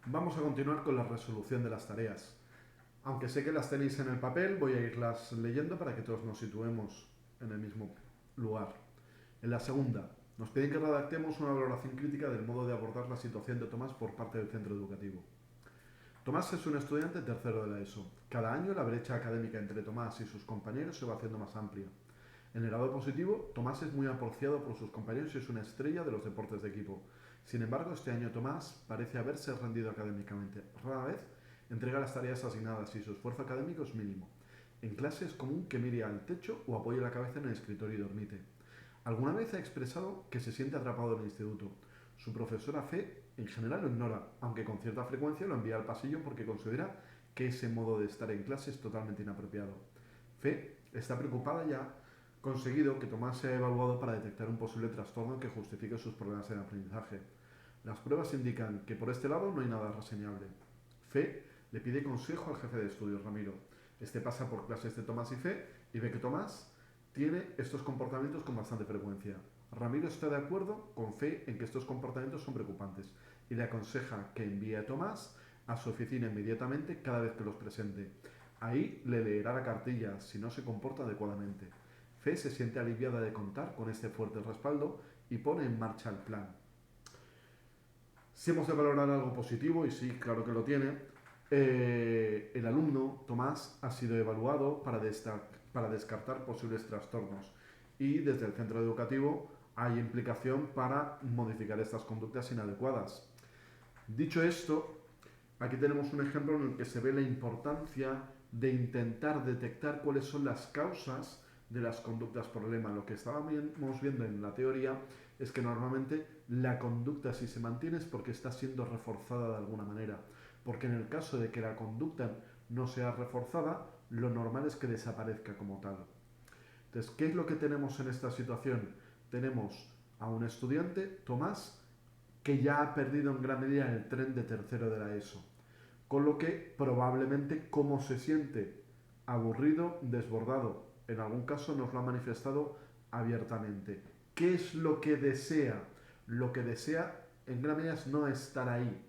Vamos a continuar con la resolución de las tareas. Aunque sé que las tenéis en el papel, voy a irlas leyendo para que todos nos situemos en el mismo lugar. En la segunda, nos piden que redactemos una valoración crítica del modo de abordar la situación de Tomás por parte del centro educativo. Tomás es un estudiante tercero de la ESO. Cada año la brecha académica entre Tomás y sus compañeros se va haciendo más amplia. En el lado positivo, Tomás es muy apreciado por sus compañeros y es una estrella de los deportes de equipo. Sin embargo, este año Tomás parece haberse rendido académicamente. Rara vez entrega las tareas asignadas y su esfuerzo académico es mínimo. En clase es común que mire al techo o apoye la cabeza en el escritorio y dormite. Alguna vez ha expresado que se siente atrapado en el instituto. Su profesora Fe en general lo ignora, aunque con cierta frecuencia lo envía al pasillo porque considera que ese modo de estar en clase es totalmente inapropiado. Fe está preocupada y ha conseguido que Tomás sea evaluado para detectar un posible trastorno que justifique sus problemas en aprendizaje. Las pruebas indican que por este lado no hay nada reseñable. Fe le pide consejo al jefe de estudios, Ramiro. Este pasa por clases de Tomás y Fe y ve que Tomás tiene estos comportamientos con bastante frecuencia. Ramiro está de acuerdo con Fe en que estos comportamientos son preocupantes y le aconseja que envíe a Tomás a su oficina inmediatamente cada vez que los presente. Ahí le leerá la cartilla si no se comporta adecuadamente. Fe se siente aliviada de contar con este fuerte respaldo y pone en marcha el plan. Si hemos de valorar algo positivo, y sí, claro que lo tiene, el alumno, Tomás, ha sido evaluado para descartar posibles trastornos y desde el centro educativo hay implicación para modificar estas conductas inadecuadas. Dicho esto, aquí tenemos un ejemplo en el que se ve la importancia de intentar detectar cuáles son las causas de las conductas problema. Lo que estábamos viendo en la teoría es que normalmente la conducta, si se mantiene, es porque está siendo reforzada de alguna manera. Porque en el caso de que la conducta no sea reforzada, lo normal es que desaparezca como tal. Entonces, ¿qué es lo que tenemos en esta situación? Tenemos a un estudiante, Tomás, que ya ha perdido en gran medida el tren de tercero de la ESO. Con lo que probablemente cómo se siente, aburrido, desbordado. En algún caso nos lo ha manifestado abiertamente. ¿Qué es lo que desea? Lo que desea en gran medida es no estar ahí.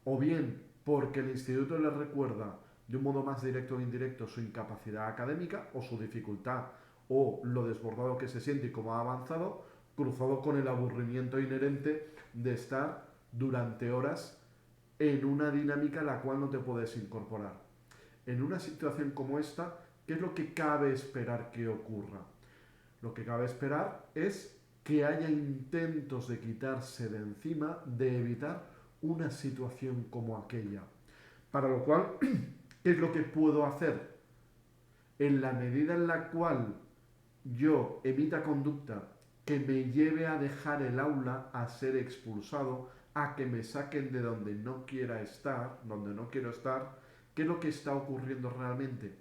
O bien porque el instituto le recuerda de un modo más directo o indirecto su incapacidad académica o su dificultad o lo desbordado que se siente y cómo ha avanzado, cruzado con el aburrimiento inherente de estar durante horas en una dinámica a la cual no te puedes incorporar. En una situación como esta, ¿qué es lo que cabe esperar que ocurra? Lo que cabe esperar es que haya intentos de quitarse de encima, de evitar una situación como aquella. Para lo cual, ¿qué es lo que puedo hacer? En la medida en la cual yo emita conducta que me lleve a dejar el aula, a ser expulsado, a que me saquen de donde no quiera estar, donde no quiero estar, ¿qué es lo que está ocurriendo realmente?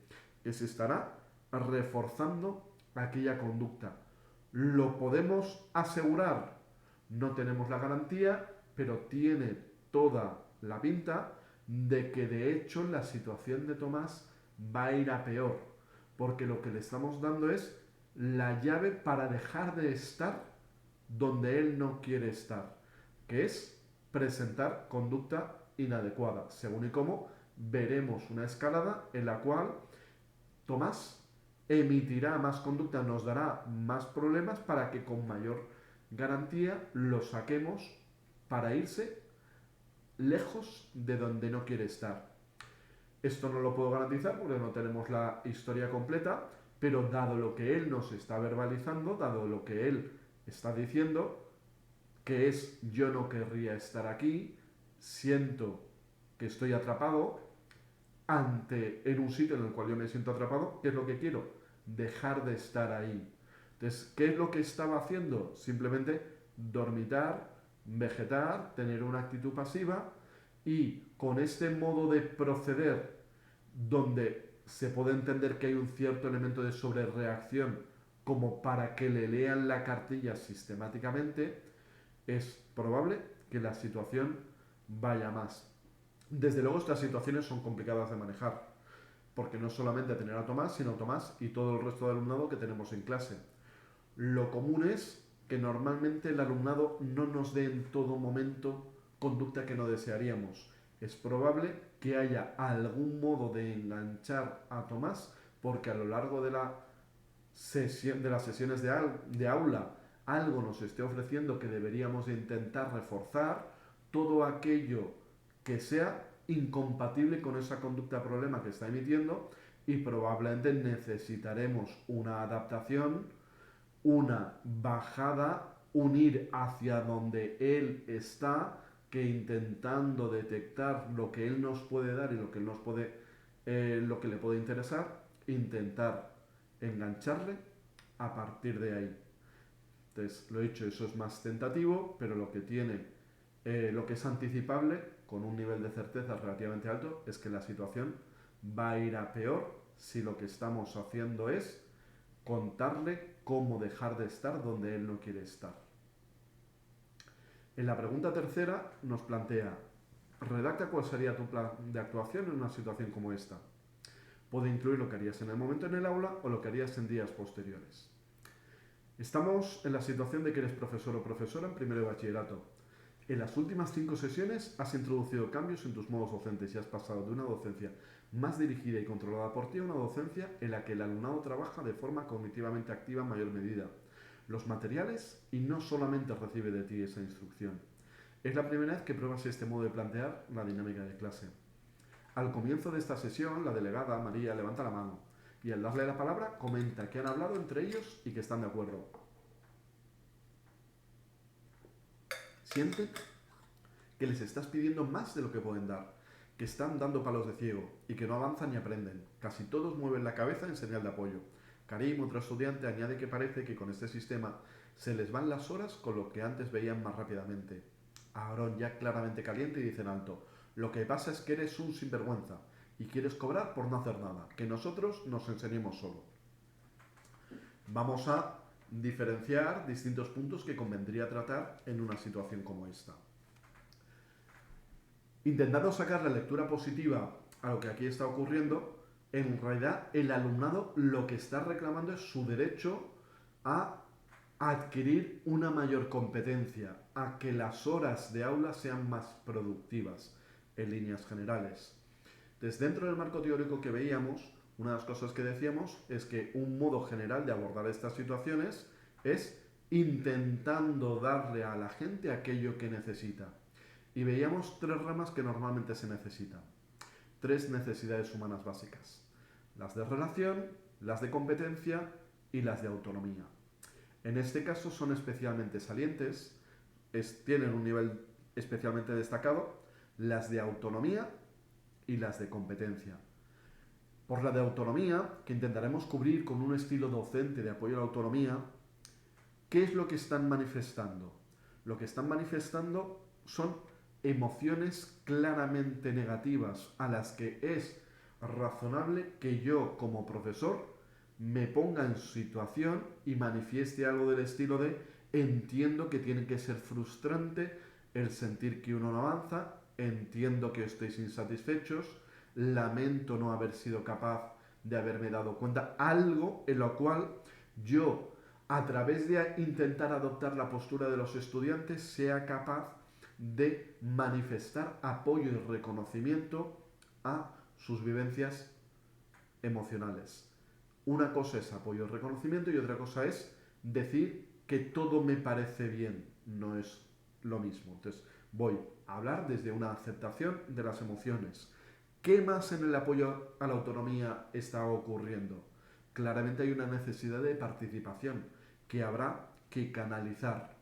Que se estará reforzando aquella conducta. ¿Lo podemos asegurar? No tenemos la garantía, pero tiene toda la pinta de que de hecho la situación de Tomás va a ir a peor, porque lo que le estamos dando es la llave para dejar de estar donde él no quiere estar, que es presentar conducta inadecuada. Según y cómo, veremos una escalada en la cual Tomás emitirá más conducta, nos dará más problemas para que con mayor garantía lo saquemos para irse lejos de donde no quiere estar. Esto no lo puedo garantizar porque no tenemos la historia completa, pero dado lo que él nos está verbalizando, dado lo que él está diciendo, que es yo no querría estar aquí, siento que estoy atrapado en un sitio en el cual yo me siento atrapado, ¿qué es lo que quiero? Dejar de estar ahí. Entonces, ¿qué es lo que estaba haciendo? Simplemente dormitar, vegetar, tener una actitud pasiva y con este modo de proceder donde se puede entender que hay un cierto elemento de sobrereacción como para que le lean la cartilla sistemáticamente, es probable que la situación vaya más. Desde luego estas situaciones son complicadas de manejar, porque no solamente tener a Tomás, sino a Tomás y todo el resto de alumnado que tenemos en clase. Lo común es que normalmente el alumnado no nos dé en todo momento conducta que no desearíamos. Es probable que haya algún modo de enganchar a Tomás porque a lo largo de de las sesiones de aula algo nos esté ofreciendo que deberíamos intentar reforzar todo aquello que sea incompatible con esa conducta problema que está emitiendo y probablemente necesitaremos una adaptación, una bajada, un ir hacia donde él está, que intentando detectar lo que él nos puede dar y lo que él nos puede, lo que le puede interesar, intentar engancharle a partir de ahí. Entonces, lo he dicho, eso es más tentativo, pero lo que tiene, lo que es anticipable, con un nivel de certeza relativamente alto, es que la situación va a ir a peor si lo que estamos haciendo es contarle cómo dejar de estar donde él no quiere estar. En la pregunta tercera nos plantea, redacta cuál sería tu plan de actuación en una situación como esta. Puede incluir lo que harías en el momento en el aula o lo que harías en días posteriores. Estamos en la situación de que eres profesor o profesora en primero de bachillerato. En las últimas 5 sesiones has introducido cambios en tus modos docentes y has pasado de una docencia más dirigida y controlada por ti a una docencia en la que el alumnado trabaja de forma cognitivamente activa en mayor medida los materiales y no solamente recibe de ti esa instrucción. Es la primera vez que pruebas este modo de plantear la dinámica de clase. Al comienzo de esta sesión, la delegada, María, levanta la mano y al darle la palabra comenta que han hablado entre ellos y que están de acuerdo. Siente que les estás pidiendo más de lo que pueden dar, que están dando palos de ciego y que no avanzan ni aprenden. Casi todos mueven la cabeza en señal de apoyo. Karim, otro estudiante, añade que parece que con este sistema se les van las horas con lo que antes veían más rápidamente. Aarón, ya claramente caliente, y dice en alto, lo que pasa es que eres un sinvergüenza y quieres cobrar por no hacer nada, que nosotros nos enseñemos solo. Vamos a diferenciar distintos puntos que convendría tratar en una situación como esta. Intentando sacar la lectura positiva a lo que aquí está ocurriendo, en realidad el alumnado lo que está reclamando es su derecho a adquirir una mayor competencia, a que las horas de aula sean más productivas en líneas generales. Desde dentro del marco teórico que veíamos, una de las cosas que decíamos es que un modo general de abordar estas situaciones es intentando darle a la gente aquello que necesita. Y veíamos 3 ramas que normalmente se necesitan. 3 necesidades humanas básicas. Las de relación, las de competencia y las de autonomía. En este caso son especialmente salientes, tienen un nivel especialmente destacado, las de autonomía y las de competencia. Por la de autonomía, que intentaremos cubrir con un estilo docente de apoyo a la autonomía, ¿qué es lo que están manifestando? Lo que están manifestando son emociones claramente negativas a las que es razonable que yo como profesor me ponga en situación y manifieste algo del estilo de entiendo que tiene que ser frustrante el sentir que uno no avanza, entiendo que estéis insatisfechos, lamento no haber sido capaz de haberme dado cuenta, algo en lo cual yo, a través de intentar adoptar la postura de los estudiantes, sea capaz de manifestar apoyo y reconocimiento a sus vivencias emocionales. Una cosa es apoyo y reconocimiento y otra cosa es decir que todo me parece bien. No es lo mismo. Entonces voy a hablar desde una aceptación de las emociones. ¿Qué más en el apoyo a la autonomía está ocurriendo? Claramente hay una necesidad de participación que habrá que canalizar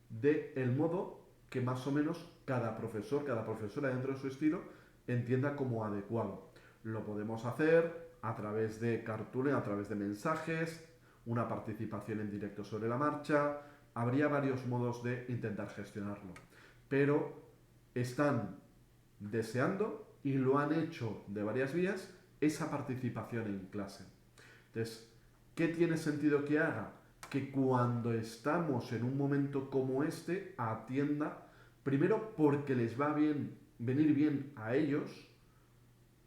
de el modo que más o menos cada profesor, cada profesora dentro de su estilo entienda como adecuado. Lo podemos hacer a través de cartulina, a través de mensajes, una participación en directo sobre la marcha. Habría varios modos de intentar gestionarlo. Pero están deseando y lo han hecho de varias vías esa participación en clase. Entonces, ¿qué tiene sentido que haga? Que cuando estamos en un momento como este atienda, primero porque les va bien venir bien a ellos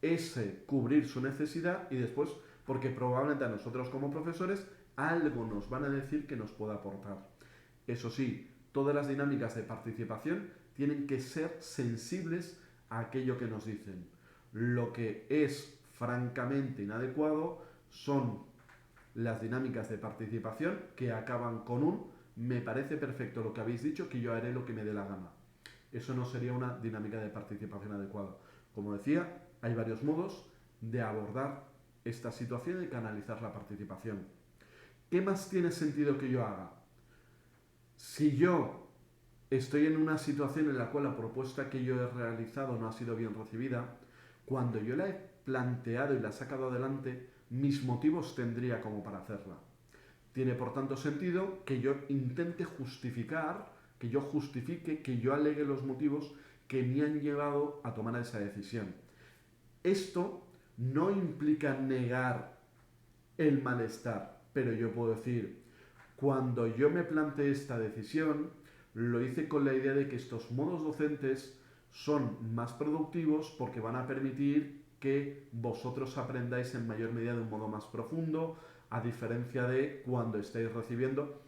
ese cubrir su necesidad y después porque probablemente a nosotros como profesores algo nos van a decir que nos pueda aportar. Eso sí, todas las dinámicas de participación tienen que ser sensibles a aquello que nos dicen. Lo que es francamente inadecuado son las dinámicas de participación que acaban con un me parece perfecto lo que habéis dicho, que yo haré lo que me dé la gana. Eso no sería una dinámica de participación adecuada. Como decía, hay varios modos de abordar esta situación y canalizar la participación. ¿Qué más tiene sentido que yo haga? Si yo estoy en una situación en la cual la propuesta que yo he realizado no ha sido bien recibida, cuando yo la he planteado y la he sacado adelante, mis motivos tendría como para hacerla. Tiene por tanto sentido que yo intente justificar, que yo justifique, que yo alegue los motivos que me han llevado a tomar esa decisión. Esto no implica negar el malestar, pero yo puedo decir, cuando yo me planteé esta decisión, lo hice con la idea de que estos modos docentes son más productivos porque van a permitir que vosotros aprendáis en mayor medida de un modo más profundo, a diferencia de cuando estáis recibiendo.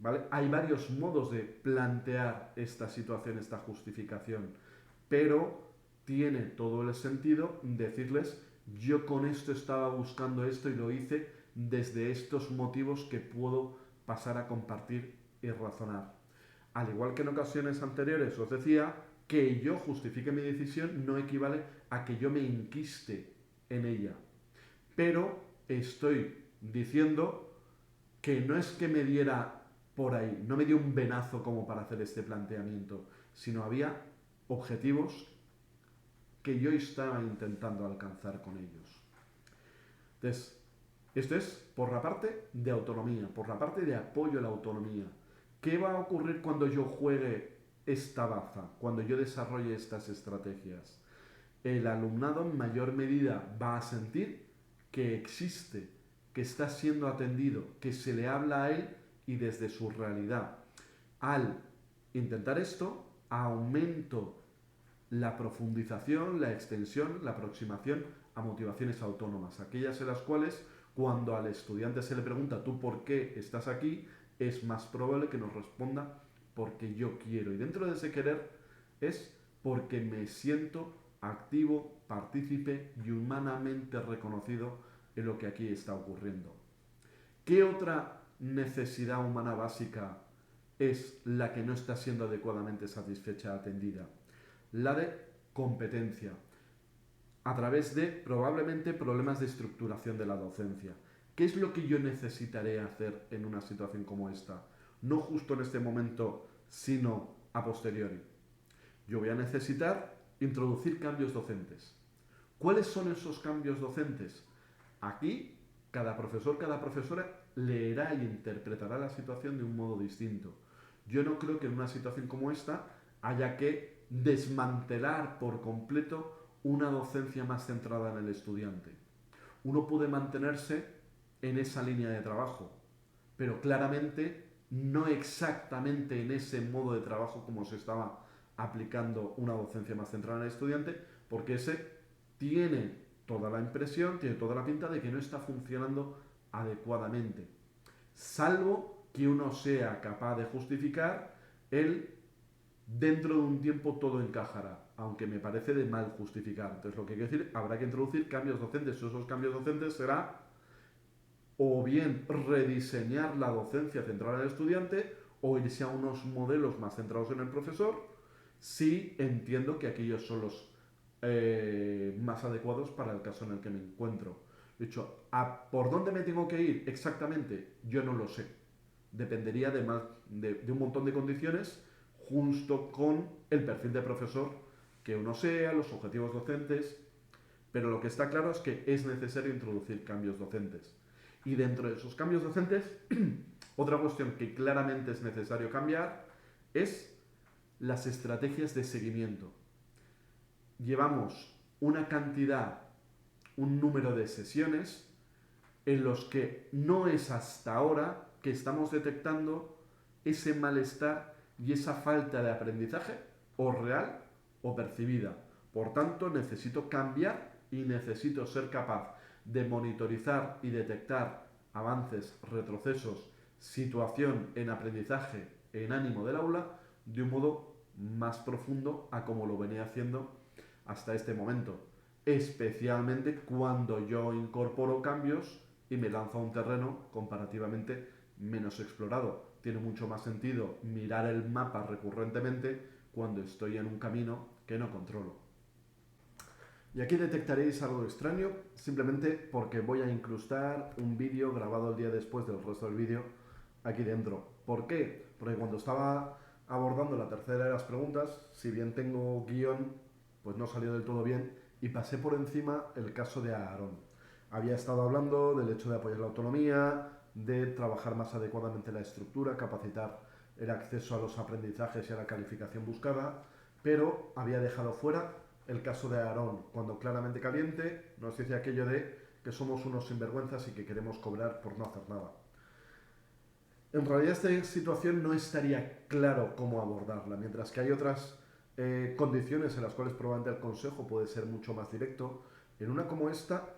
¿Vale? Hay varios modos de plantear esta situación, esta justificación, pero tiene todo el sentido decirles, yo con esto estaba buscando esto y lo hice desde estos motivos que puedo pasar a compartir y razonar. Al igual que en ocasiones anteriores os decía, que yo justifique mi decisión no equivale a que yo me enquiste en ella. Pero estoy diciendo que no es que me diera por ahí, no me dio un venazo como para hacer este planteamiento, sino había objetivos que yo estaba intentando alcanzar con ellos. Entonces, esto es por la parte de autonomía, por la parte de apoyo a la autonomía. ¿Qué va a ocurrir cuando yo juegue esta baza, cuando yo desarrolle estas estrategias? El alumnado en mayor medida va a sentir que existe, que está siendo atendido, que se le habla a él y desde su realidad. Al intentar esto, aumento la profundización, la extensión, la aproximación a motivaciones autónomas, aquellas en las cuales cuando al estudiante se le pregunta tú por qué estás aquí, es más probable que nos responda porque yo quiero. Y dentro de ese querer es porque me siento activo, partícipe y humanamente reconocido en lo que aquí está ocurriendo. ¿Qué otra necesidad humana básica es la que no está siendo adecuadamente satisfecha, atendida? La de competencia, a través de probablemente problemas de estructuración de la docencia. ¿Qué es lo que yo necesitaré hacer en una situación como esta? No justo en este momento, sino a posteriori. Yo voy a necesitar introducir cambios docentes. ¿Cuáles son esos cambios docentes? Aquí, cada profesor, cada profesora leerá e interpretará la situación de un modo distinto. Yo no creo que en una situación como esta haya que desmantelar por completo una docencia más centrada en el estudiante. Uno puede mantenerse en esa línea de trabajo, pero claramente no exactamente en ese modo de trabajo como se estaba aplicando una docencia más centrada en el estudiante, porque ese tiene toda la impresión, tiene toda la pinta de que no está funcionando adecuadamente, salvo que uno sea capaz de justificar el dentro de un tiempo todo encajará, aunque me parece de mal justificar. Entonces lo que hay que decir, habrá que introducir cambios docentes. Esos cambios docentes será o bien rediseñar la docencia centrada en el estudiante o irse a unos modelos más centrados en el profesor, si entiendo que aquellos son los más adecuados para el caso en el que me encuentro. De hecho, ¿por dónde me tengo que ir exactamente? Yo no lo sé. Dependería de un montón de condiciones justo con el perfil de profesor que uno sea, los objetivos docentes, pero lo que está claro es que es necesario introducir cambios docentes. Y dentro de esos cambios docentes, otra cuestión que claramente es necesario cambiar es las estrategias de seguimiento. Llevamos una cantidad, un número de sesiones en los que no es hasta ahora que estamos detectando ese malestar y esa falta de aprendizaje o real o percibida. Por tanto, necesito cambiar y necesito ser capaz de monitorizar y detectar avances, retrocesos, situación en aprendizaje, en ánimo del aula, de un modo más profundo a como lo venía haciendo hasta este momento, especialmente cuando yo incorporo cambios y me lanzo a un terreno comparativamente menos explorado. Tiene mucho más sentido mirar el mapa recurrentemente cuando estoy en un camino que no controlo. Y aquí detectaréis algo extraño, simplemente porque voy a incrustar un vídeo grabado el día después del resto del vídeo aquí dentro. ¿Por qué? Porque cuando estaba abordando la tercera de las preguntas, si bien tengo guión, pues no salió del todo bien y pasé por encima el caso de Aarón. Había estado hablando del hecho de apoyar la autonomía, de trabajar más adecuadamente la estructura, capacitar el acceso a los aprendizajes y a la calificación buscada, pero había dejado fuera el caso de Aarón, cuando claramente caliente nos dice aquello de que somos unos sinvergüenzas y que queremos cobrar por no hacer nada. En realidad esta situación no estaría claro cómo abordarla, mientras que hay otras condiciones en las cuales probablemente el consejo puede ser mucho más directo. En una como esta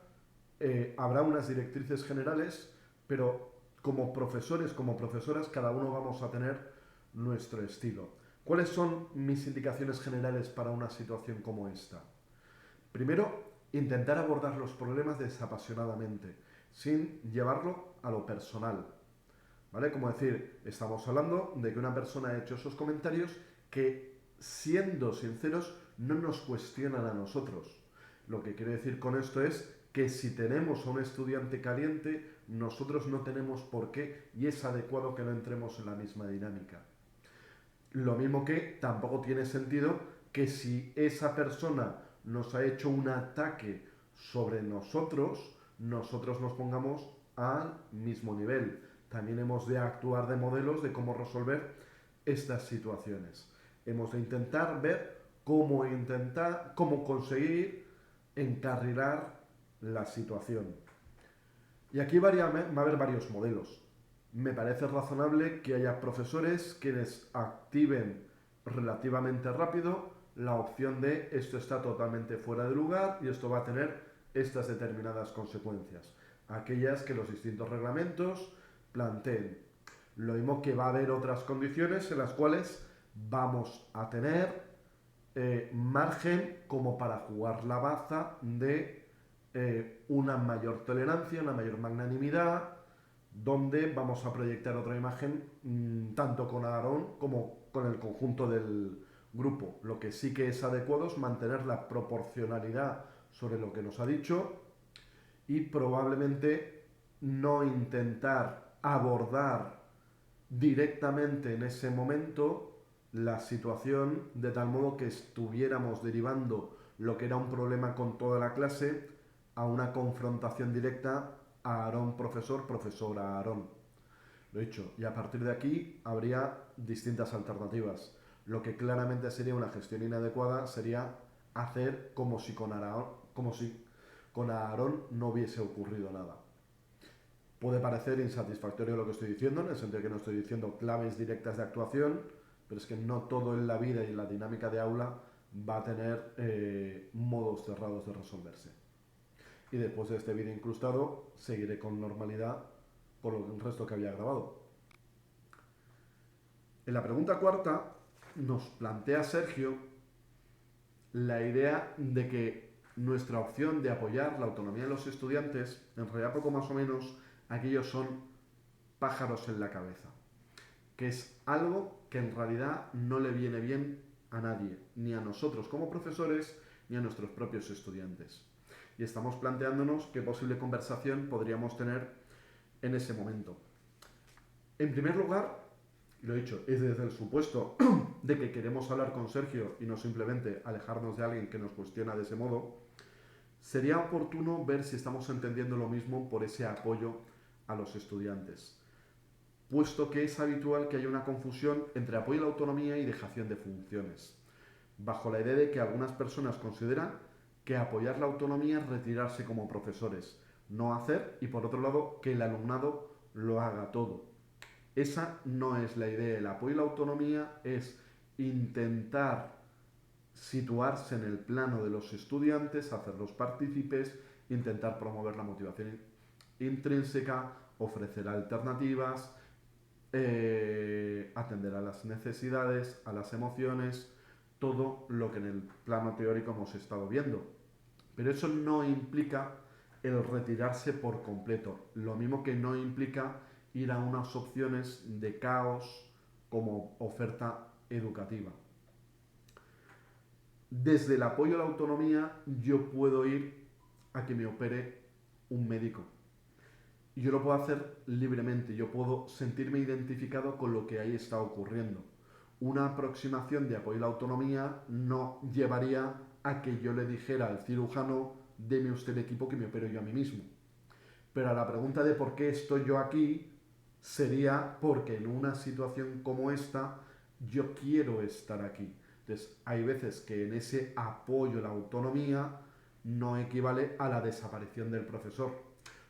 habrá unas directrices generales, pero como profesores, como profesoras, cada uno vamos a tener nuestro estilo. ¿Cuáles son mis indicaciones generales para una situación como esta? Primero, intentar abordar los problemas desapasionadamente, sin llevarlo a lo personal. ¿Vale? Como decir, estamos hablando de que una persona ha hecho esos comentarios que, siendo sinceros, no nos cuestionan a nosotros. Lo que quiere decir con esto es que si tenemos a un estudiante caliente, nosotros no tenemos por qué y es adecuado que no entremos en la misma dinámica. Lo mismo que tampoco tiene sentido que si esa persona nos ha hecho un ataque sobre nosotros, nosotros nos pongamos al mismo nivel. También hemos de actuar de modelos de cómo resolver estas situaciones. Hemos de intentar ver cómo conseguir encarrilar la situación. Y aquí va a haber varios modelos. Me parece razonable que haya profesores quienes activen relativamente rápido la opción de esto está totalmente fuera de lugar y esto va a tener estas determinadas consecuencias. Aquellas que los distintos reglamentos planteen. Lo mismo que va a haber otras condiciones en las cuales vamos a tener margen como para jugar la baza de una mayor tolerancia, una mayor magnanimidad, donde vamos a proyectar otra imagen tanto con Aarón como con el conjunto del grupo. Lo que sí que es adecuado es mantener la proporcionalidad sobre lo que nos ha dicho y probablemente no intentar abordar directamente en ese momento la situación de tal modo que estuviéramos derivando lo que era un problema con toda la clase a una confrontación directa a Aarón profesor, profesor a Aarón. Lo he dicho, y a partir de aquí habría distintas alternativas. Lo que claramente sería una gestión inadecuada sería hacer como si con Aarón no hubiese ocurrido nada. Puede parecer insatisfactorio lo que estoy diciendo, en el sentido de que no estoy diciendo claves directas de actuación, pero es que no todo en la vida y en la dinámica de aula va a tener modos cerrados de resolverse. Y después de este vídeo incrustado, seguiré con normalidad por el resto que había grabado. En la pregunta cuarta nos plantea Sergio la idea de que nuestra opción de apoyar la autonomía de los estudiantes, en realidad poco más o menos, aquellos son pájaros en la cabeza, que es algo que en realidad no le viene bien a nadie, ni a nosotros como profesores, ni a nuestros propios estudiantes. Y estamos planteándonos qué posible conversación podríamos tener en ese momento. En primer lugar, lo he dicho, es desde el supuesto de que queremos hablar con Sergio y no simplemente alejarnos de alguien que nos cuestiona de ese modo, sería oportuno ver si estamos entendiendo lo mismo por ese apoyo a los estudiantes, puesto que es habitual que haya una confusión entre apoyo a la autonomía y dejación de funciones, bajo la idea de que algunas personas consideran que apoyar la autonomía es retirarse como profesores, no hacer, y por otro lado, que el alumnado lo haga todo. Esa no es la idea. El apoyo a la autonomía es intentar situarse en el plano de los estudiantes, hacerlos partícipes, intentar promover la motivación intrínseca, ofrecer alternativas, atender a las necesidades, a las emociones, todo lo que en el plano teórico hemos estado viendo. Pero eso no implica el retirarse por completo. Lo mismo que no implica ir a unas opciones de caos como oferta educativa. Desde el apoyo a la autonomía yo puedo ir a que me opere un médico. Y yo lo puedo hacer libremente, yo puedo sentirme identificado con lo que ahí está ocurriendo. Una aproximación de apoyo a la autonomía no llevaría a que yo le dijera al cirujano, deme usted el equipo que me opero yo a mí mismo. Pero a la pregunta de por qué estoy yo aquí sería porque en una situación como esta yo quiero estar aquí. Entonces hay veces que en ese apoyo a la autonomía no equivale a la desaparición del profesor.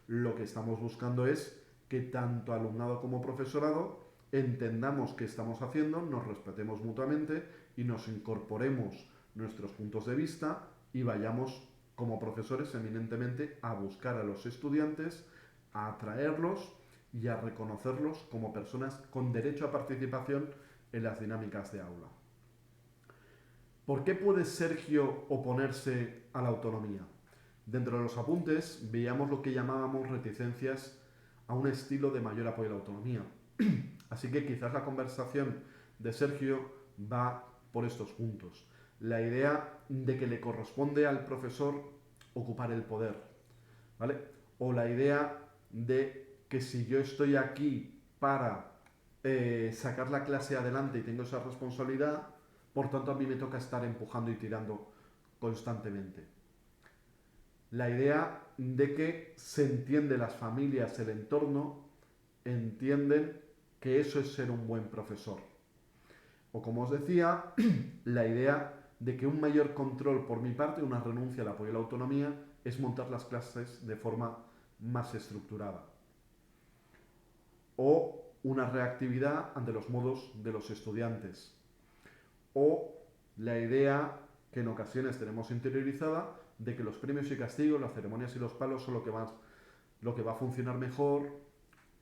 Lo que estamos buscando es que tanto alumnado como profesorado entendamos qué estamos haciendo, nos respetemos mutuamente y nos incorporemos nuestros puntos de vista y vayamos como profesores eminentemente a buscar a los estudiantes, a atraerlos y a reconocerlos como personas con derecho a participación en las dinámicas de aula. ¿Por qué puede Sergio oponerse a la autonomía? Dentro de los apuntes veíamos lo que llamábamos reticencias a un estilo de mayor apoyo a la autonomía. Así que quizás la conversación de Sergio va por estos puntos. La idea de que le corresponde al profesor ocupar el poder, ¿vale? O la idea de que si yo estoy aquí para sacar la clase adelante y tengo esa responsabilidad, por tanto a mí me toca estar empujando y tirando constantemente. La idea de que se entiende las familias, el entorno, entienden que eso es ser un buen profesor. O como os decía, la idea de que un mayor control por mi parte, una renuncia al apoyo a la autonomía, es montar las clases de forma más estructurada. O una reactividad ante los modos de los estudiantes. O la idea que en ocasiones tenemos interiorizada de que los premios y castigos, las ceremonias y los palos son lo que va a funcionar mejor.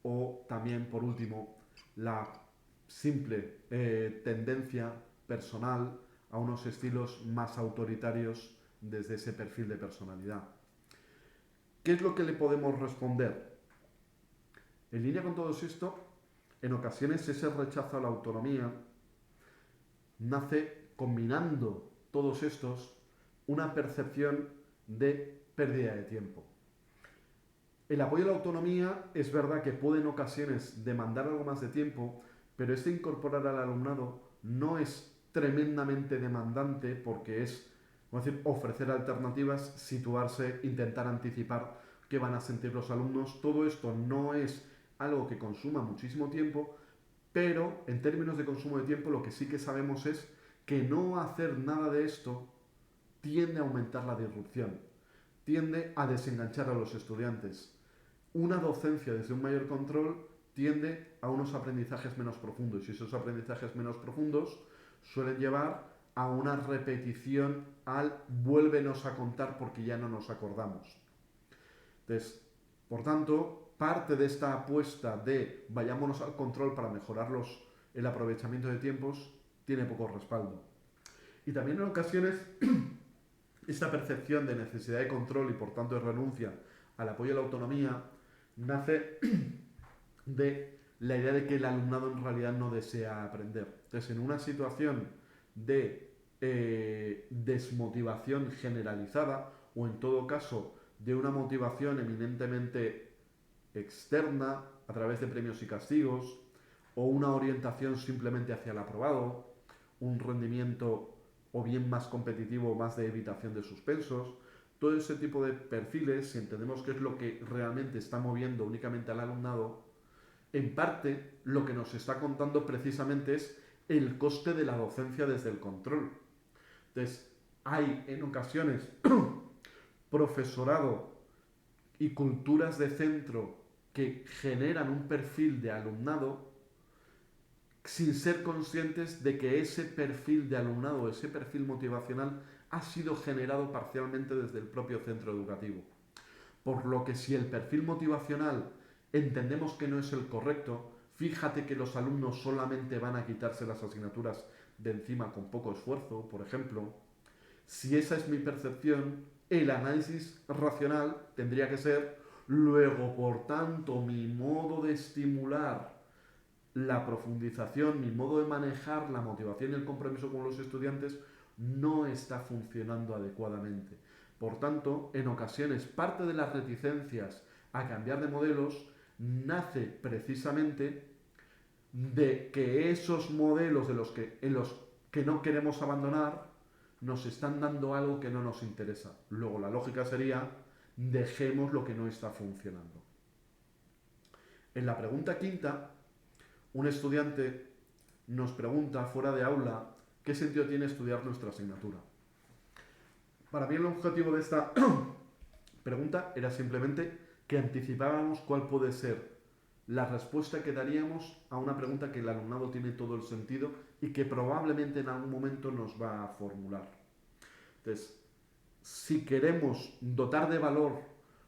O también, por último, la simple tendencia personal a unos estilos más autoritarios desde ese perfil de personalidad. ¿Qué es lo que le podemos responder? En línea con todo esto, en ocasiones ese rechazo a la autonomía nace combinando todos estos una percepción de pérdida de tiempo. El apoyo a la autonomía es verdad que puede en ocasiones demandar algo más de tiempo, pero este incorporar al alumnado no es tremendamente demandante porque es, vamos a decir, ofrecer alternativas, situarse, intentar anticipar qué van a sentir los alumnos. Todo esto no es algo que consuma muchísimo tiempo, pero en términos de consumo de tiempo lo que sí que sabemos es que no hacer nada de esto tiende a aumentar la disrupción, tiende a desenganchar a los estudiantes. Una docencia desde un mayor control tiende a unos aprendizajes menos profundos y esos aprendizajes menos profundos suelen llevar a una repetición al vuélvenos a contar porque ya no nos acordamos. Entonces, por tanto, parte de esta apuesta de vayámonos al control para mejorar el aprovechamiento de tiempos tiene poco respaldo. Y también en ocasiones esta percepción de necesidad de control y por tanto de renuncia al apoyo a la autonomía nace de la idea de que el alumnado en realidad no desea aprender. Entonces, en una situación de desmotivación generalizada o en todo caso de una motivación eminentemente externa a través de premios y castigos o una orientación simplemente hacia el aprobado, un rendimiento o bien más competitivo o más de evitación de suspensos, todo ese tipo de perfiles, si entendemos qué es lo que realmente está moviendo únicamente al alumnado, en parte lo que nos está contando precisamente es el coste de la docencia desde el control. Entonces, hay en ocasiones profesorado y culturas de centro que generan un perfil de alumnado sin ser conscientes de que ese perfil de alumnado, ese perfil motivacional, ha sido generado parcialmente desde el propio centro educativo. Por lo que si el perfil motivacional entendemos que no es el correcto, fíjate que los alumnos solamente van a quitarse las asignaturas de encima con poco esfuerzo, por ejemplo. Si esa es mi percepción, el análisis racional tendría que ser, luego, por tanto, mi modo de estimular la profundización, mi modo de manejar la motivación y el compromiso con los estudiantes no está funcionando adecuadamente. Por tanto, en ocasiones parte de las reticencias a cambiar de modelos nace precisamente de que esos modelos en los que no queremos abandonar nos están dando algo que no nos interesa. Luego la lógica sería, dejemos lo que no está funcionando. En la pregunta quinta, un estudiante nos pregunta fuera de aula qué sentido tiene estudiar nuestra asignatura. Para mí el objetivo de esta pregunta era simplemente que anticipáramos cuál puede ser la respuesta que daríamos a una pregunta que el alumnado tiene todo el sentido y que probablemente en algún momento nos va a formular. Entonces, si queremos dotar de valor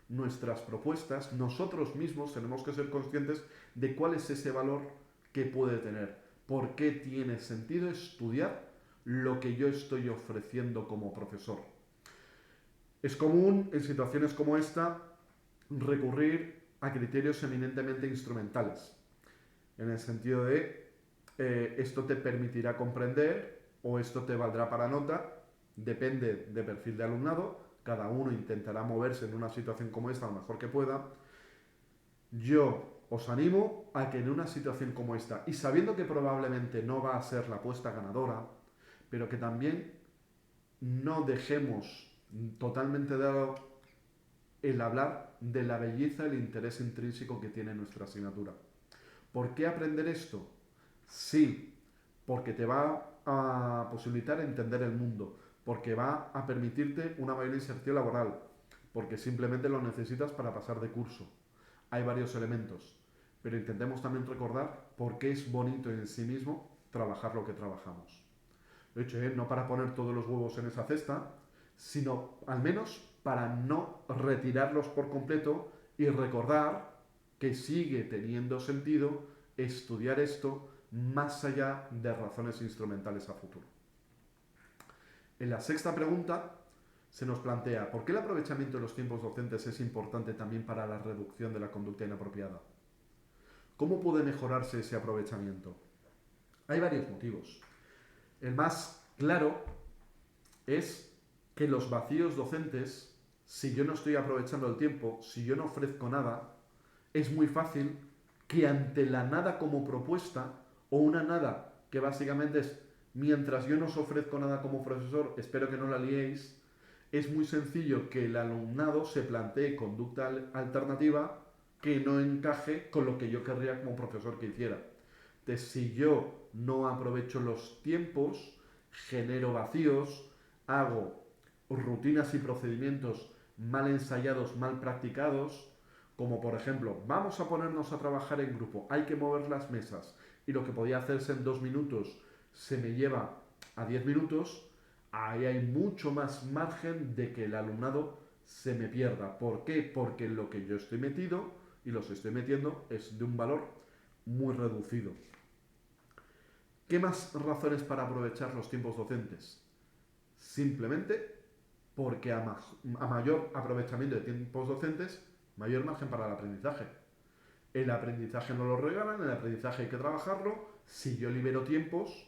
nuestras propuestas, nosotros mismos tenemos que ser conscientes de cuál es ese valor que puede tener. ¿Por qué tiene sentido estudiar lo que yo estoy ofreciendo como profesor? Es común en situaciones como esta recurrir a criterios eminentemente instrumentales, en el sentido de esto te permitirá comprender o esto te valdrá para nota, depende de perfil de alumnado, cada uno intentará moverse en una situación como esta lo mejor que pueda. Yo os animo a que en una situación como esta, y sabiendo que probablemente no va a ser la apuesta ganadora, pero que también no dejemos totalmente de lado el hablar de la belleza y el interés intrínseco que tiene nuestra asignatura. ¿Por qué aprender esto? Sí, porque te va a posibilitar entender el mundo, porque va a permitirte una mayor inserción laboral, porque simplemente lo necesitas para pasar de curso. Hay varios elementos, pero intentemos también recordar por qué es bonito en sí mismo trabajar lo que trabajamos. De hecho, no para poner todos los huevos en esa cesta, sino al menos para no retirarlos por completo y recordar que sigue teniendo sentido estudiar esto más allá de razones instrumentales a futuro. En la sexta pregunta se nos plantea ¿por qué el aprovechamiento de los tiempos docentes es importante también para la reducción de la conducta inapropiada? ¿Cómo puede mejorarse ese aprovechamiento? Hay varios motivos. El más claro es que los vacíos docentes, si yo no estoy aprovechando el tiempo, si yo no ofrezco nada, es muy fácil que ante la nada como propuesta, o una nada que básicamente es mientras yo no os ofrezco nada como profesor, espero que no la liéis, es muy sencillo que el alumnado se plantee conducta alternativa que no encaje con lo que yo querría como profesor que hiciera. Entonces, si yo no aprovecho los tiempos, genero vacíos, hago rutinas y procedimientos mal ensayados, mal practicados, como por ejemplo, vamos a ponernos a trabajar en grupo, hay que mover las mesas, y lo que podía hacerse en 2 minutos se me lleva a 10 minutos, ahí hay mucho más margen de que el alumnado se me pierda. ¿Por qué? Porque lo que yo estoy metido y los estoy metiendo es de un valor muy reducido. ¿Qué más razones para aprovechar los tiempos docentes? Simplemente porque a mayor aprovechamiento de tiempos docentes, mayor margen para el aprendizaje. El aprendizaje no lo regalan, el aprendizaje hay que trabajarlo. Si yo libero tiempos,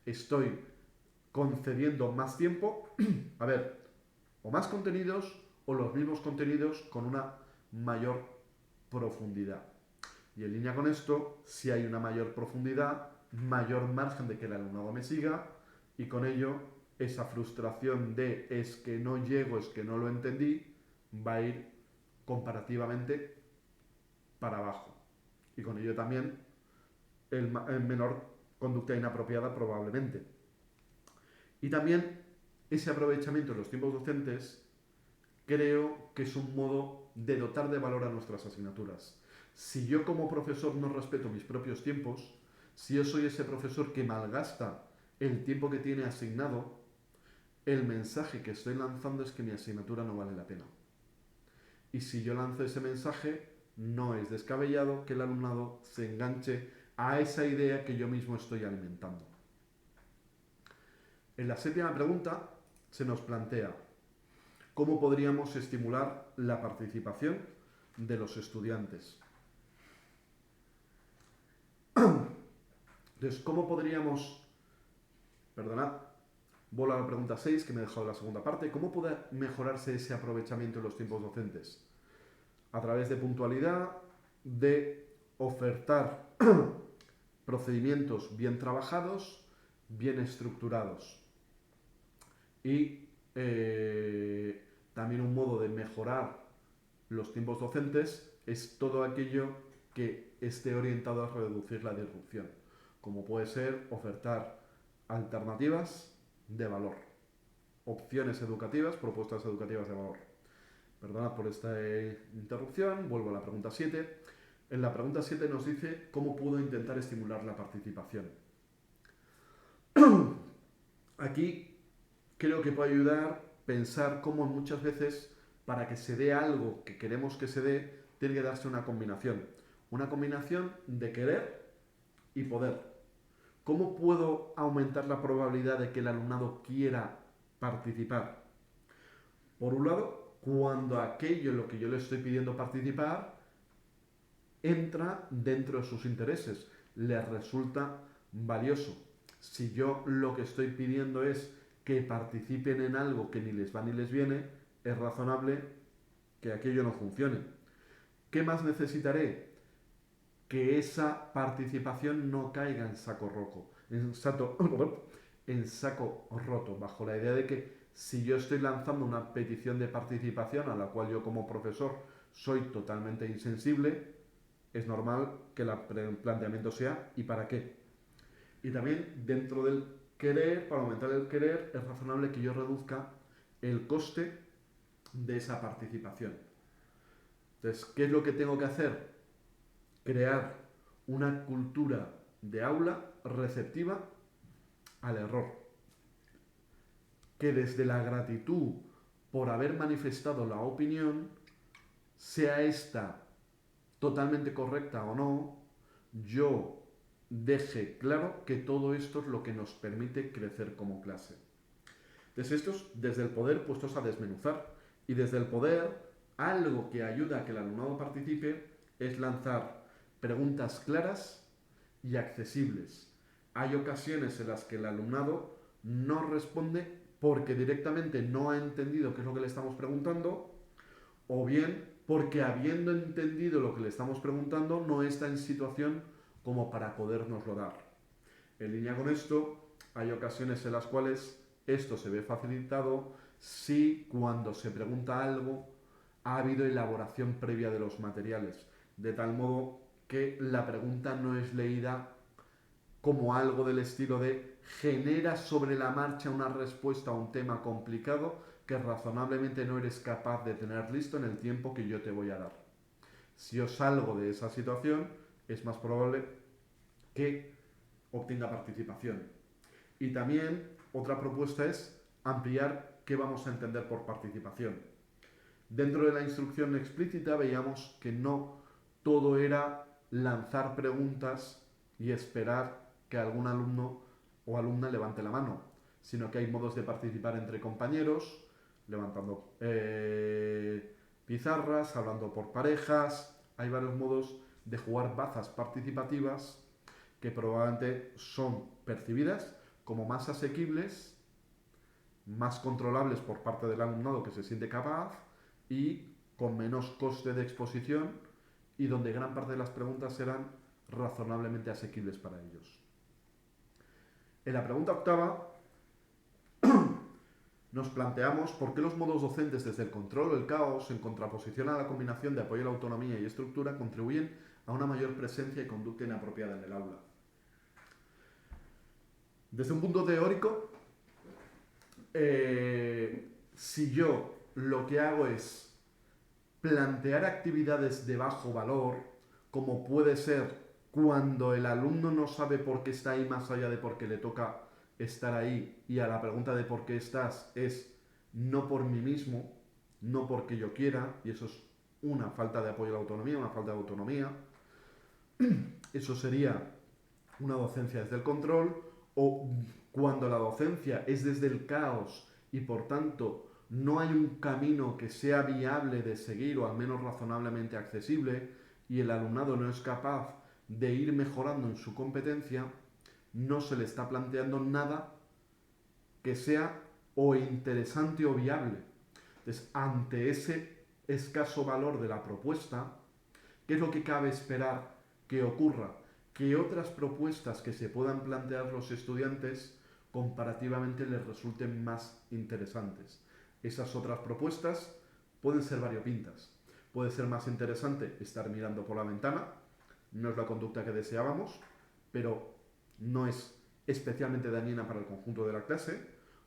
estoy concediendo más tiempo, a ver, o más contenidos o los mismos contenidos con una mayor profundidad. Y en línea con esto, si hay una mayor profundidad, mayor margen de que el alumnado me siga y con ello esa frustración de es que no llego, es que no lo entendí, va a ir comparativamente para abajo. Y con ello también el menor conducta inapropiada probablemente. Y también ese aprovechamiento de los tiempos docentes creo que es un modo de dotar de valor a nuestras asignaturas. Si yo como profesor no respeto mis propios tiempos, si yo soy ese profesor que malgasta el tiempo que tiene asignado, el mensaje que estoy lanzando es que mi asignatura no vale la pena. Y si yo lanzo ese mensaje, no es descabellado que el alumnado se enganche a esa idea que yo mismo estoy alimentando. En la séptima pregunta se nos plantea cómo podríamos estimular la participación de los estudiantes. Entonces, ¿cómo podríamos... Perdonad, vuelvo a la pregunta 6, que me he dejado la segunda parte. ¿Cómo puede mejorarse ese aprovechamiento en los tiempos docentes? A través de puntualidad, de ofertar procedimientos bien trabajados, bien estructurados. Y también un modo de mejorar los tiempos docentes es todo aquello que esté orientado a reducir la disrupción, como puede ser ofertar alternativas de valor, opciones educativas, propuestas educativas de valor. Perdonad por esta interrupción, vuelvo a la pregunta 7. En la pregunta 7 nos dice cómo puedo intentar estimular la participación. Aquí creo que puede ayudar pensar cómo muchas veces para que se dé algo que queremos que se dé, tiene que darse una combinación. Una combinación de querer y poder. ¿Cómo puedo aumentar la probabilidad de que el alumnado quiera participar? Por un lado, cuando aquello en lo que yo le estoy pidiendo participar entra dentro de sus intereses, les resulta valioso. Si yo lo que estoy pidiendo es que participen en algo que ni les va ni les viene, es razonable que aquello no funcione. ¿Qué más necesitaré? Que esa participación no caiga en saco roto, en saco roto, bajo la idea de que si yo estoy lanzando una petición de participación a la cual yo como profesor soy totalmente insensible, es normal que el planteamiento sea ¿y para qué? Y también dentro del querer, para aumentar el querer, es razonable que yo reduzca el coste de esa participación. Entonces, ¿qué es lo que tengo que hacer? Crear una cultura de aula receptiva al error. Que desde la gratitud por haber manifestado la opinión, sea esta totalmente correcta o no, yo deje claro que todo esto es lo que nos permite crecer como clase. Entonces, estos desde el poder puestos a desmenuzar. Y desde el poder, algo que ayuda a que el alumnado participe es lanzar preguntas claras y accesibles. Hay ocasiones en las que el alumnado no responde porque directamente no ha entendido qué es lo que le estamos preguntando, o bien porque habiendo entendido lo que le estamos preguntando no está en situación como para podernoslo dar. En línea con esto, hay ocasiones en las cuales esto se ve facilitado si cuando se pregunta algo ha habido elaboración previa de los materiales, de tal modo que la pregunta no es leída como algo del estilo de genera sobre la marcha una respuesta a un tema complicado que razonablemente no eres capaz de tener listo en el tiempo que yo te voy a dar. Si yo salgo de esa situación, es más probable que obtenga participación. Y también otra propuesta es ampliar qué vamos a entender por participación. Dentro de la instrucción explícita veíamos que no todo era lanzar preguntas y esperar que algún alumno o alumna levante la mano, sino que hay modos de participar entre compañeros, levantando pizarras, hablando por parejas. Hay varios modos de jugar bazas participativas que probablemente son percibidas como más asequibles, más controlables por parte del alumnado que se siente capaz y con menos coste de exposición, y donde gran parte de las preguntas serán razonablemente asequibles para ellos. En la pregunta octava nos planteamos por qué los modos docentes desde el control o el caos, en contraposición a la combinación de apoyo a la autonomía y estructura, contribuyen a una mayor presencia y conducta inapropiada en el aula. Desde un punto teórico, si yo lo que hago es plantear actividades de bajo valor, como puede ser cuando el alumno no sabe por qué está ahí más allá de por qué le toca estar ahí, y a la pregunta de por qué estás es no por mí mismo, no porque yo quiera, y eso es una falta de apoyo a la autonomía, una falta de autonomía. Eso sería una docencia desde el control, o cuando la docencia es desde el caos y por tanto no hay un camino que sea viable de seguir o al menos razonablemente accesible y el alumnado no es capaz de ir mejorando en su competencia, no se le está planteando nada que sea o interesante o viable. Entonces, ante ese escaso valor de la propuesta, ¿qué es lo que cabe esperar que ocurra? Que otras propuestas que se puedan plantear los estudiantes comparativamente les resulten más interesantes. Esas otras propuestas pueden ser variopintas. Puede ser más interesante estar mirando por la ventana, no es la conducta que deseábamos, pero no es especialmente dañina para el conjunto de la clase.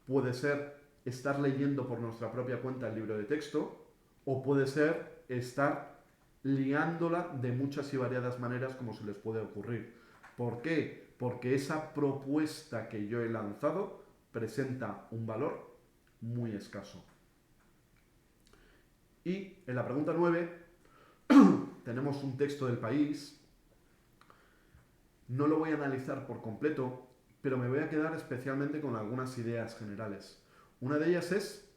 Puede ser estar leyendo por nuestra propia cuenta el libro de texto, o puede ser estar liándola de muchas y variadas maneras como se les puede ocurrir. ¿Por qué? Porque esa propuesta que yo he lanzado presenta un valor muy escaso. Y en la pregunta 9 tenemos un texto del País. No lo voy a analizar por completo, pero me voy a quedar especialmente con algunas ideas generales. Una de ellas es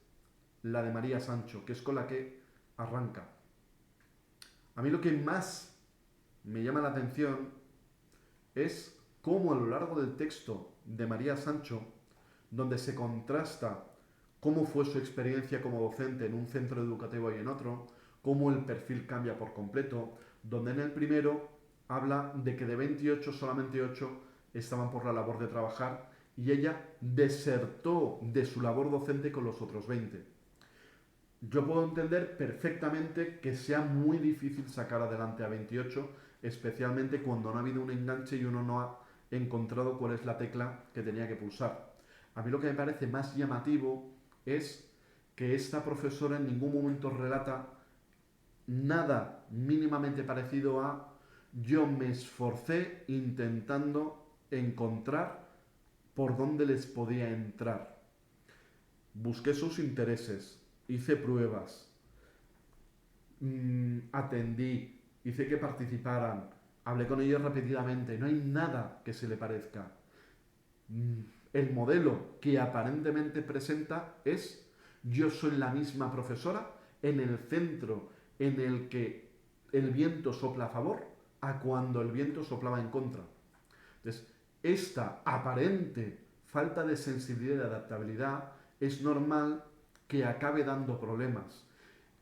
la de María Sancho, que es con la que arranca. A mí lo que más me llama la atención es cómo a lo largo del texto de María Sancho, donde se contrasta cómo fue su experiencia como docente en un centro educativo y en otro, cómo el perfil cambia por completo, donde en el primero habla de que de 28 solamente 8 estaban por la labor de trabajar y ella desertó de su labor docente con los otros 20. Yo puedo entender perfectamente que sea muy difícil sacar adelante a 28, especialmente cuando no ha habido un enganche y uno no ha encontrado cuál es la tecla que tenía que pulsar. A mí lo que me parece más llamativo es que esta profesora en ningún momento relata nada mínimamente parecido a yo me esforcé intentando encontrar por dónde les podía entrar. Busqué sus intereses, hice pruebas, atendí, hice que participaran, hablé con ellos repetidamente, no hay nada que se le parezca. El modelo que aparentemente presenta es yo soy la misma profesora en el centro en el que el viento sopla a favor a cuando el viento soplaba en contra. Entonces, esta aparente falta de sensibilidad y adaptabilidad es normal que acabe dando problemas.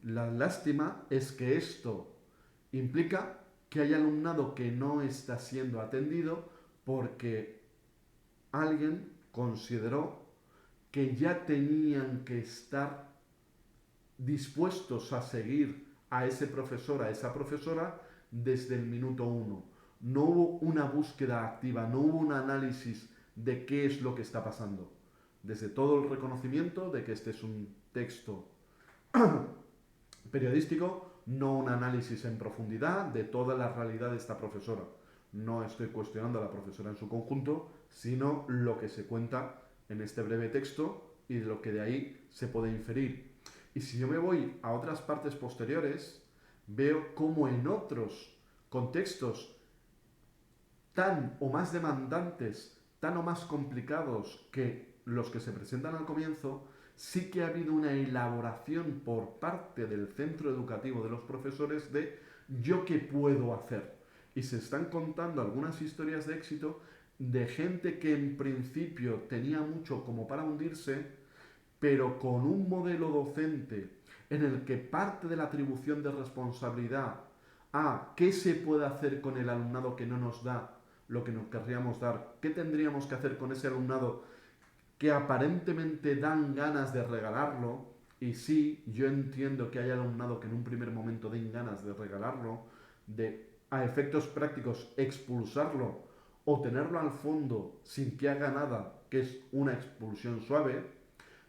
La lástima es que esto implica que hay alumnado que no está siendo atendido porque alguien consideró que ya tenían que estar dispuestos a seguir a ese profesor, a esa profesora, desde el minuto uno. No hubo una búsqueda activa, no hubo un análisis de qué es lo que está pasando. Desde todo el reconocimiento de que este es un texto periodístico, no un análisis en profundidad de toda la realidad de esta profesora. No estoy cuestionando a la profesora en su conjunto, sino lo que se cuenta en este breve texto y de lo que de ahí se puede inferir. Y si yo me voy a otras partes posteriores, veo cómo en otros contextos tan o más demandantes, tan o más complicados que los que se presentan al comienzo, sí que ha habido una elaboración por parte del centro educativo de los profesores de yo qué puedo hacer. Y se están contando algunas historias de éxito de gente que en principio tenía mucho como para hundirse, pero con un modelo docente en el que parte de la atribución de responsabilidad a qué se puede hacer con el alumnado que no nos da lo que nos querríamos dar, qué tendríamos que hacer con ese alumnado que aparentemente dan ganas de regalarlo, y sí, yo entiendo que hay alumnado que en un primer momento den ganas de regalarlo, de a efectos prácticos expulsarlo o tenerlo al fondo sin que haga nada, que es una expulsión suave,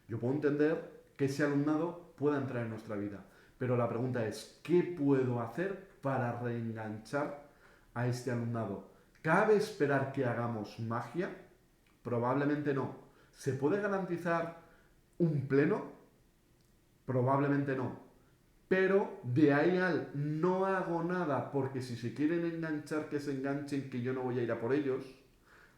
yo puedo entender que ese alumnado pueda entrar en nuestra vida. Pero la pregunta es, ¿qué puedo hacer para reenganchar a este alumnado? ¿Cabe esperar que hagamos magia? Probablemente no. ¿Se puede garantizar un pleno? Probablemente no. Pero de ahí al no hago nada porque si se quieren enganchar que se enganchen, que yo no voy a ir a por ellos,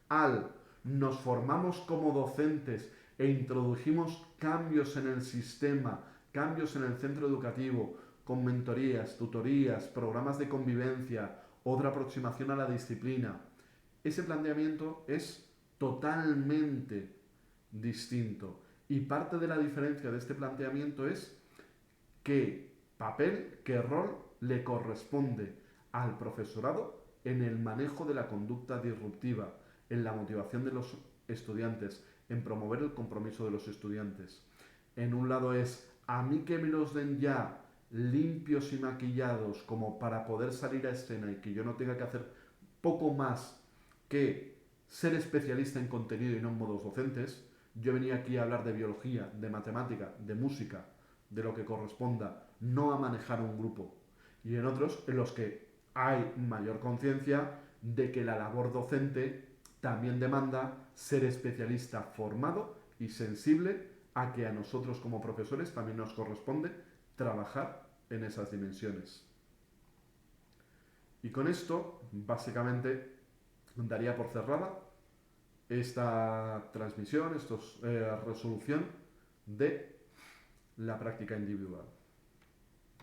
al nos formamos como docentes e introdujimos cambios en el sistema, cambios en el centro educativo, con mentorías, tutorías, programas de convivencia, otra aproximación a la disciplina, ese planteamiento es totalmente distinto. Y parte de la diferencia de este planteamiento es qué papel, qué rol le corresponde al profesorado en el manejo de la conducta disruptiva, en la motivación de los estudiantes, en promover el compromiso de los estudiantes. En un lado es, a mí que me los den ya limpios y maquillados como para poder salir a escena y que yo no tenga que hacer poco más que ser especialista en contenido y no en modos docentes. Yo venía aquí a hablar de biología, de matemática, de música, de lo que corresponda, no a manejar un grupo. Y en otros en los que hay mayor conciencia de que la labor docente también demanda ser especialista formado y sensible a que a nosotros como profesores también nos corresponde trabajar en esas dimensiones. Y con esto, básicamente, daría por cerrada esta transmisión, esta resolución de la práctica individual.